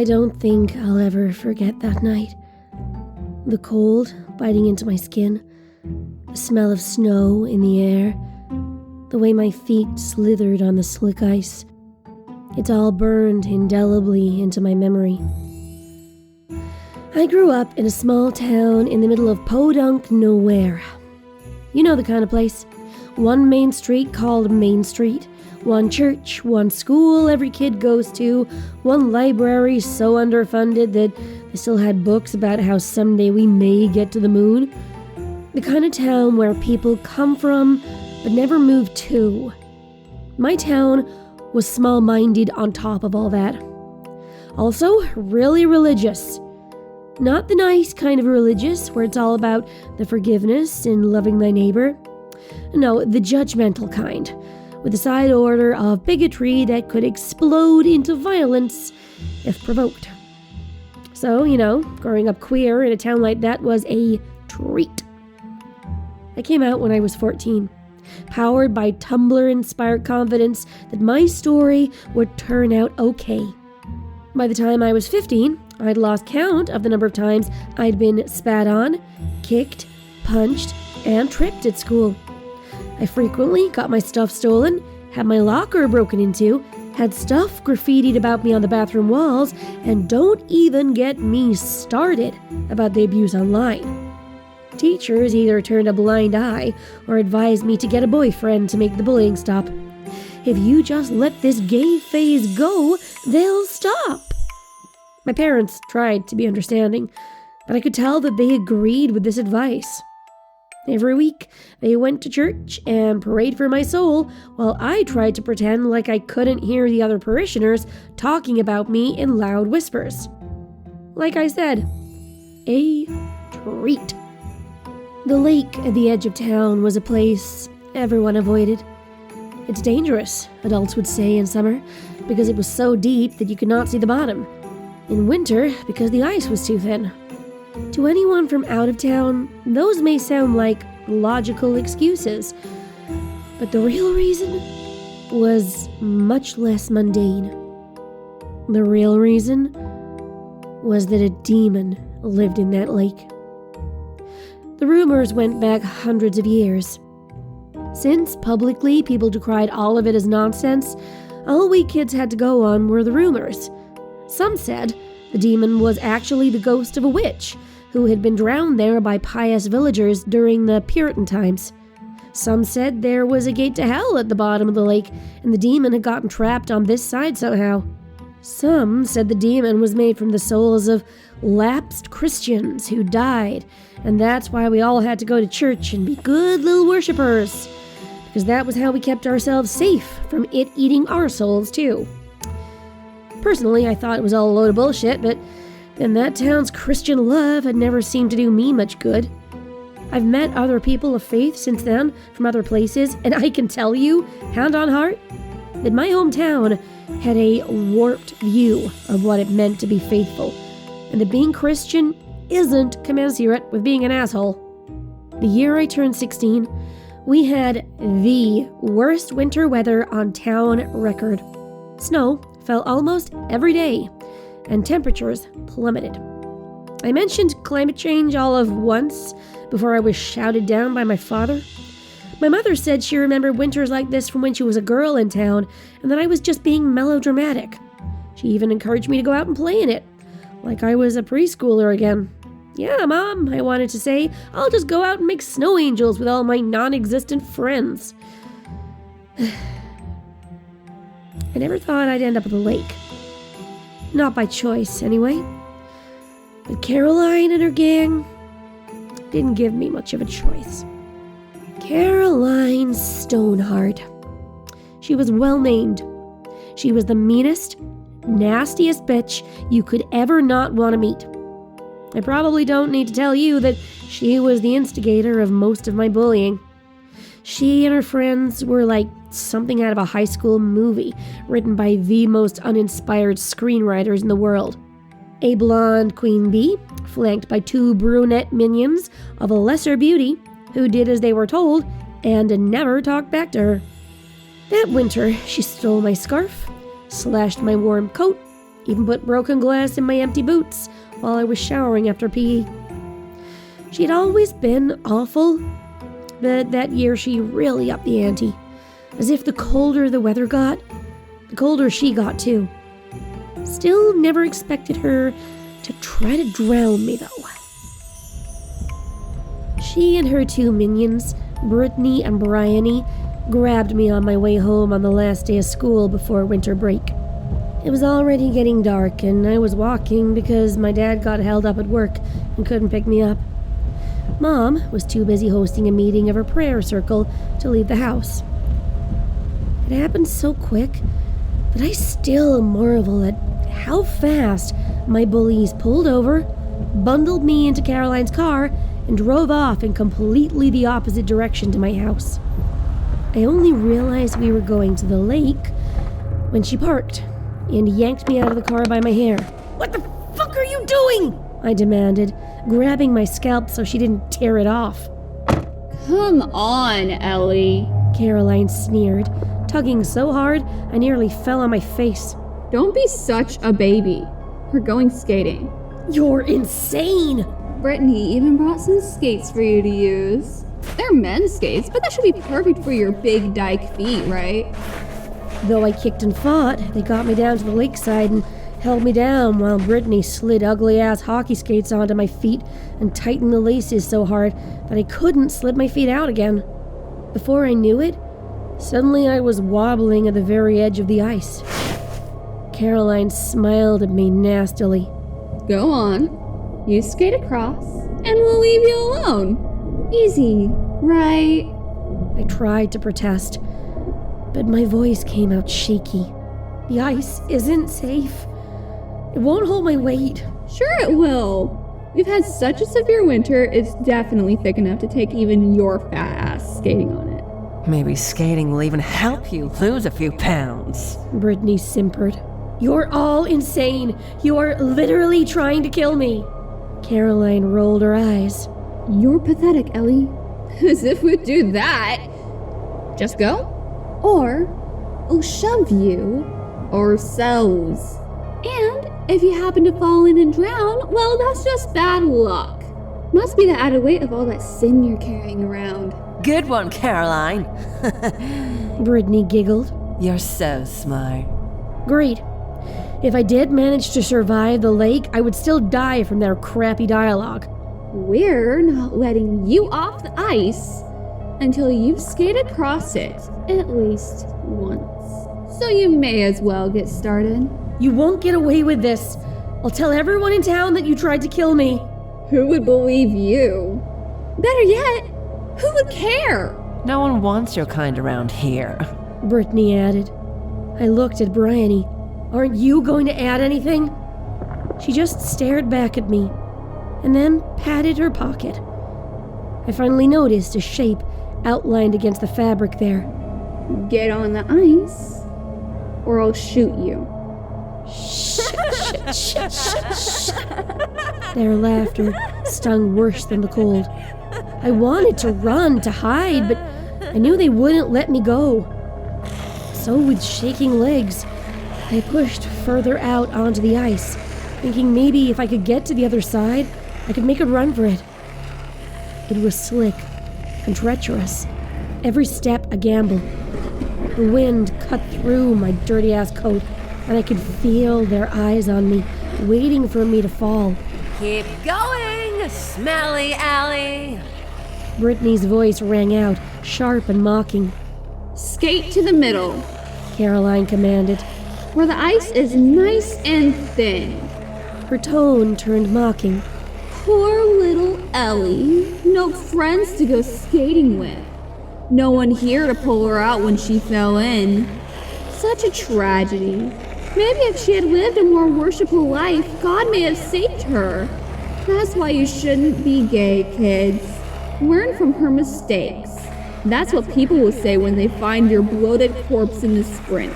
I don't think I'll ever forget that night. The cold biting into my skin, the smell of snow in the air, the way my feet slithered on the slick ice. It's all burned indelibly into my memory. I grew up in a small town in the middle of podunk nowhere. You know the kind of place. One main street called Main Street, one church, one school every kid goes to, one library so underfunded that they still had books about how someday we may get to the moon. The kind of town where people come from but never move to. My town was small-minded on top of all that. Also, really religious. Not the nice kind of religious where it's all about the forgiveness and loving thy neighbor. No, the judgmental kind, with a side order of bigotry that could explode into violence if provoked. So, growing up queer in a town like that was a treat. I came out when I was 14, powered by Tumblr-inspired confidence that my story would turn out okay. By the time I was 15, I'd lost count of the number of times I'd been spat on, kicked, punched, and tripped at school. I frequently got my stuff stolen, had my locker broken into, had stuff graffitied about me on the bathroom walls, and don't even get me started about the abuse online. Teachers either turned a blind eye or advised me to get a boyfriend to make the bullying stop. If you just let this gay phase go, they'll stop. My parents tried to be understanding, but I could tell that they agreed with this advice. Every week, they went to church and prayed for my soul, while I tried to pretend like I couldn't hear the other parishioners talking about me in loud whispers. Like I said, a treat. The lake at the edge of town was a place everyone avoided. It's dangerous, adults would say in summer, because it was so deep that you could not see the bottom. In winter, because the ice was too thin. To anyone from out of town, those may sound like logical excuses, but the real reason was much less mundane. The real reason was that a demon lived in that lake. The rumors went back hundreds of years. Since publicly people decried all of it as nonsense, all we kids had to go on were the rumors. Some said the demon was actually the ghost of a witch who had been drowned there by pious villagers during the Puritan times. Some said there was a gate to hell at the bottom of the lake and the demon had gotten trapped on this side somehow. Some said the demon was made from the souls of lapsed Christians who died, and that's why we all had to go to church and be good little worshippers, because that was how we kept ourselves safe from it eating our souls too. Personally, I thought it was all a load of bullshit, but then that town's Christian love had never seemed to do me much good. I've met other people of faith since then from other places, and I can tell you, hand on heart, that my hometown had a warped view of what it meant to be faithful, and that being Christian isn't commensurate with being an asshole. The year I turned 16, we had the worst winter weather on town record. Snow fell almost every day, and temperatures plummeted. I mentioned climate change all of once before I was shouted down by my father. My mother said she remembered winters like this from when she was a girl in town, and that I was just being melodramatic. She even encouraged me to go out and play in it, like I was a preschooler again. Yeah, Mom, I wanted to say, I'll just go out and make snow angels with all my non-existent friends. I never thought I'd end up at the lake. Not by choice, anyway. But Caroline and her gang didn't give me much of a choice. Caroline Stoneheart. She was well named. She was the meanest, nastiest bitch you could ever not want to meet. I probably don't need to tell you that she was the instigator of most of my bullying. She and her friends were like something out of a high school movie written by the most uninspired screenwriters in the world. A blonde queen bee, flanked by two brunette minions of a lesser beauty who did as they were told and never talked back to her. That winter, she stole my scarf, slashed my warm coat, Even put broken glass in my empty boots while I was showering after PE. She'd always been awful, but that year she really upped the ante. As if the colder the weather got, the colder she got too. Still never expected her to try to drown me though. She and her two minions, Brittney and Bryony, grabbed me on my way home on the last day of school before winter break. It was already getting dark and I was walking because my dad got held up at work and couldn't pick me up. Mom was too busy hosting a meeting of her prayer circle to leave the house. It happened so quick, but I still marvel at how fast my bullies pulled over, bundled me into Caroline's car, and drove off in completely the opposite direction to my house. I only realized we were going to the lake when she parked and yanked me out of the car by my hair. "What the fuck are you doing?" I demanded, grabbing my scalp so she didn't tear it off. "Come on, Ellie," Caroline sneered, tugging so hard I nearly fell on my face. "Don't be such a baby. We're going skating." "You're insane!" Brittney even brought some skates for you to use. They're men's skates, but that should be perfect for your big dyke feet, right? Though I kicked and fought, they got me down to the lakeside and held me down while Brittney slid ugly-ass hockey skates onto my feet and tightened the laces so hard that I couldn't slip my feet out again. Before I knew it, suddenly I was wobbling at the very edge of the ice. Caroline smiled at me nastily. "Go on. You skate across, and we'll leave you alone. Easy, right?" I tried to protest, but my voice came out shaky. The ice isn't safe. It won't hold my weight. "Sure it will. We've had such a severe winter, it's definitely thick enough to take even your fat ass skating on it." Maybe skating will even help you lose a few pounds. Brittney simpered. "You're all insane. You're literally trying to kill me." Caroline rolled her eyes. "You're pathetic, Ellie. As if we'd do that. Just go. Or I'll shove you ourselves. And if you happen to fall in and drown, well, that's just bad luck. Must be the added weight of all that sin you're carrying around." Good one, Caroline. Brittney giggled. You're so smart. Great. If I did manage to survive the lake, I would still die from their crappy dialogue. "We're not letting you off the ice until you've skated across it at least once. So you may as well get started." You won't get away with this. I'll tell everyone in town that you tried to kill me. Who would believe you? Better yet, who would care? No one wants your kind around here. Brittney added. I looked at Bryony. Aren't you going to add anything? She just stared back at me and then patted her pocket. I finally noticed a shape outlined against the fabric there. "Get on the ice, or I'll shoot you." Their laughter stung worse than the cold. I wanted to run, to hide, but I knew they wouldn't let me go. So with shaking legs, I pushed further out onto the ice, thinking maybe if I could get to the other side, I could make a run for it. It was slick and treacherous. Every step a gamble. The wind cut through my dirty-ass coat, and I could feel their eyes on me, waiting for me to fall. Keep going, smelly Ellie. Brittney's voice rang out, sharp and mocking. "Skate to the middle," Caroline commanded. "where the ice is nice and thin." Her tone turned mocking. Poor little Ellie. No friends to go skating with. No one here to pull her out when she fell in. Such a tragedy. Maybe if she had lived a more worshipful life, God may have saved her. That's why you shouldn't be gay, kids. Learn from her mistakes. That's what people will say when they find your bloated corpse in the sprint.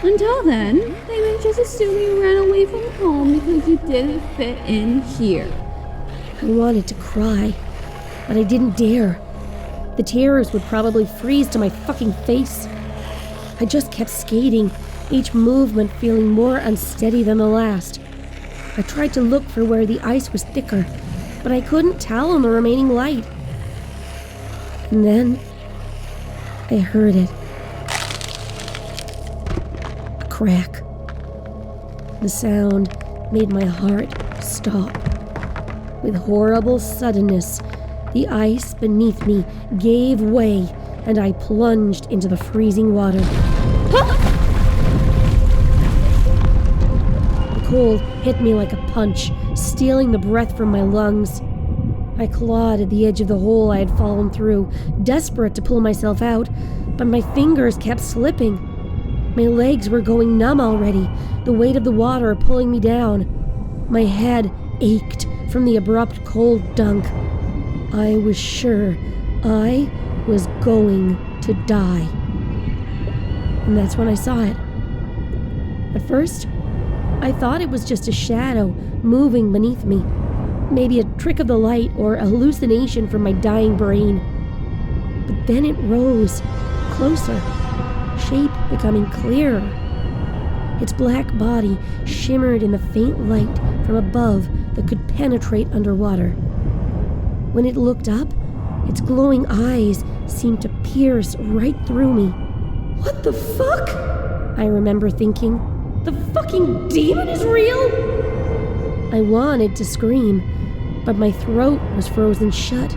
Until then, they may just assume you ran away from home because you didn't fit in here. I wanted to cry, but I didn't dare. The tears would probably freeze to my fucking face. I just kept skating, each movement feeling more unsteady than the last. I tried to look for where the ice was thicker, but I couldn't tell in the remaining light. And then I heard it. A crack. The sound made my heart stop. With horrible suddenness, the ice beneath me gave way, and I plunged into the freezing water. The cold hit me like a punch, stealing the breath from my lungs. I clawed at the edge of the hole I had fallen through, desperate to pull myself out, but my fingers kept slipping. My legs were going numb already, the weight of the water pulling me down. My head ached from the abrupt cold dunk. I was sure I was going to die. And that's when I saw it. At first, I thought it was just a shadow moving beneath me. Maybe a trick of the light or a hallucination from my dying brain. But then it rose, closer, shape becoming clearer. Its black body shimmered in the faint light from above that could penetrate underwater. When it looked up, its glowing eyes seemed to pierce right through me. What the fuck? I remember thinking. The fucking demon is real? I wanted to scream, but my throat was frozen shut.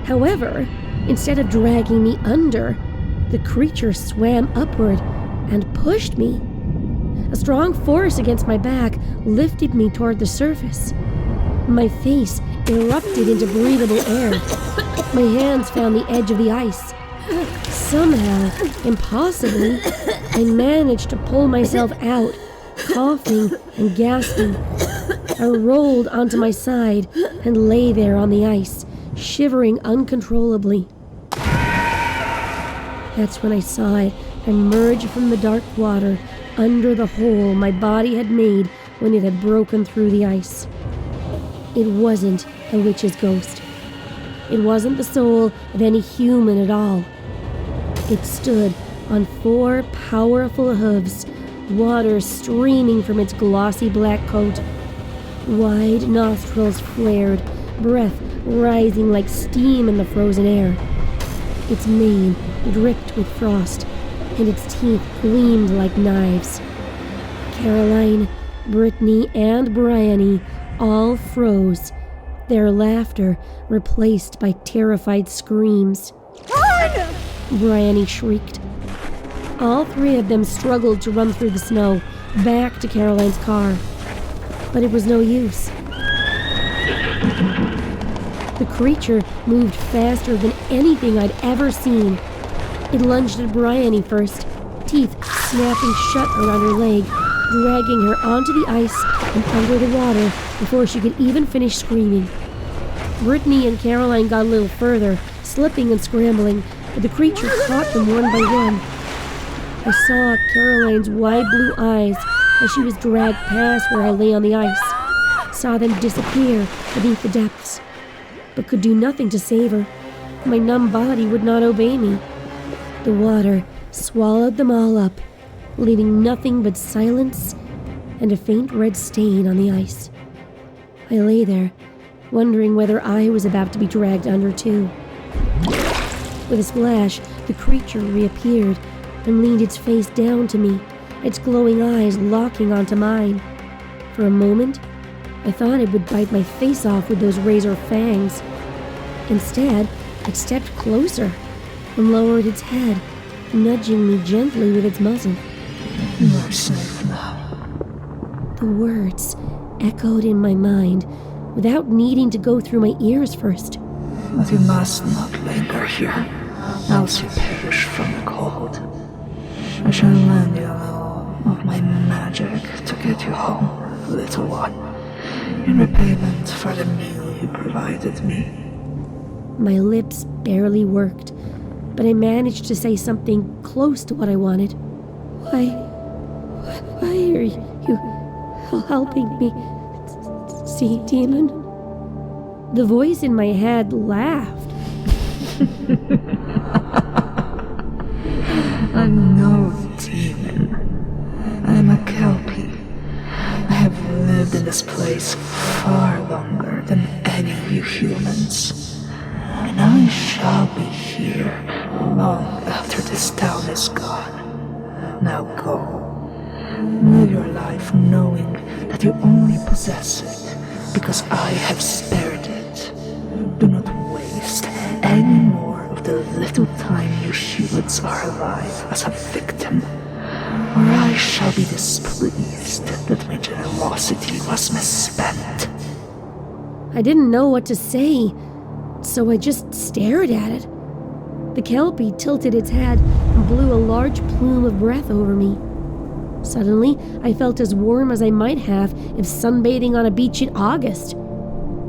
However, instead of dragging me under, the creature swam upward and pushed me. A strong force against my back lifted me toward the surface. My face erupted into breathable air. My hands found the edge of the ice. Somehow, impossibly, I managed to pull myself out, coughing and gasping. I rolled onto my side and lay there on the ice, shivering uncontrollably. That's when I saw it emerge from the dark water under the hole my body had made when it had broken through the ice. It wasn't a witch's ghost. It wasn't the soul of any human at all. It stood on 4 powerful hooves, water streaming from its glossy black coat. Wide nostrils flared, breath rising like steam in the frozen air. Its mane dripped with frost, and its teeth gleamed like knives. Caroline, Brittney, and Bryony all froze, their laughter replaced by terrified screams. Run! Bryony shrieked. All 3 of them struggled to run through the snow, back to Caroline's car. But it was no use. The creature moved faster than anything I'd ever seen. It lunged at Bryony first, teeth snapping shut around her leg, dragging her onto the ice and under the water before she could even finish screaming. Brittney and Caroline got a little further, slipping and scrambling, but the creature caught them one by one. I saw Caroline's wide blue eyes as she was dragged past where I lay on the ice, saw them disappear beneath the depths, but could do nothing to save her. My numb body would not obey me. The water swallowed them all up, leaving nothing but silence and a faint red stain on the ice. I lay there, wondering whether I was about to be dragged under too. With a splash, the creature reappeared and leaned its face down to me, its glowing eyes locking onto mine. For a moment, I thought it would bite my face off with those razor fangs. Instead, it stepped closer and lowered its head, nudging me gently with its muzzle. You're safe now. The words echoed in my mind without needing to go through my ears first. But you must not linger here, else you perish from the cold. I shall lend you a little of my magic to get you home, little one, in repayment for the meal you provided me. My lips barely worked, but I managed to say something close to what I wanted. Why are you helping me, sea demon? The voice in my head laughed. I'm no demon. this place far longer than any of you humans. And I shall be here long after this town is gone. Now go. Live your life knowing that you only possess it because I have spared it. Do not waste any more of the little time you humans are alive as a victim, or I shall be displeased that my generosity was misspent. I didn't know what to say, so I just stared at it. The Kelpie tilted its head and blew a large plume of breath over me. Suddenly, I felt as warm as I might have if sunbathing on a beach in August.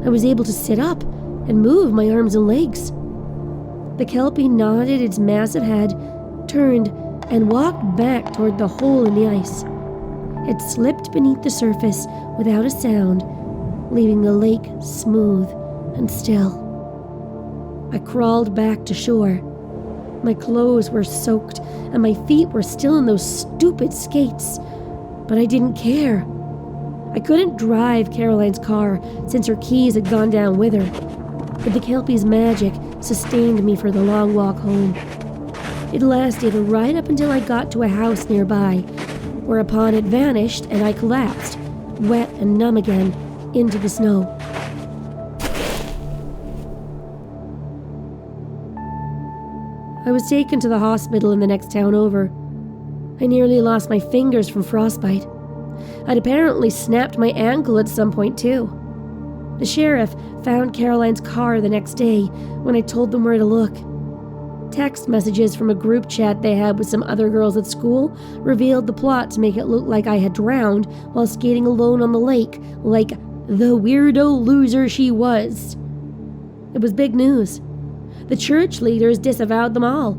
I was able to sit up and move my arms and legs. The Kelpie nodded its massive head, turned, and walked back toward the hole in the ice. It slipped beneath the surface without a sound, leaving the lake smooth and still. I crawled back to shore. My clothes were soaked, and my feet were still in those stupid skates, but I didn't care. I couldn't drive Caroline's car since her keys had gone down with her, but the Kelpie's magic sustained me for the long walk home. It lasted right up until I got to a house nearby, whereupon it vanished and I collapsed, wet and numb again, into the snow. I was taken to the hospital in the next town over. I nearly lost my fingers from frostbite. I'd apparently snapped my ankle at some point too. The sheriff found Caroline's car the next day when I told them where to look. Text messages from a group chat they had with some other girls at school revealed the plot to make it look like I had drowned while skating alone on the lake, like the weirdo loser she was. It was big news. The church leaders disavowed them all.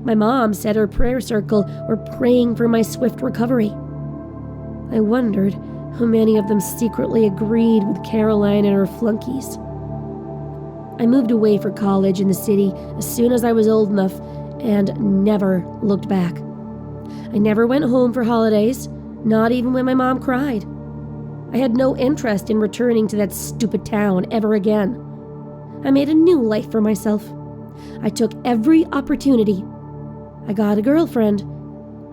My mom said her prayer circle were praying for my swift recovery. I wondered how many of them secretly agreed with Caroline and her flunkies. I moved away for college in the city as soon as I was old enough and never looked back. I never went home for holidays, not even when my mom cried. I had no interest in returning to that stupid town ever again. I made a new life for myself. I took every opportunity. I got a girlfriend.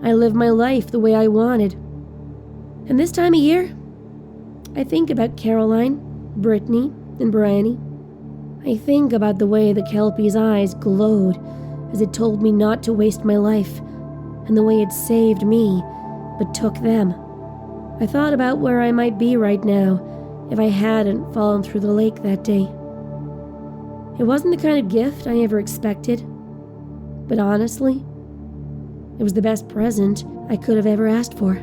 I lived my life the way I wanted. And this time of year, I think about Caroline, Brittney, and Bryony. I think about the way the Kelpie's eyes glowed as it told me not to waste my life, and the way it saved me, but took them. I thought about where I might be right now if I hadn't fallen through the lake that day. It wasn't the kind of gift I ever expected, but honestly, it was the best present I could have ever asked for.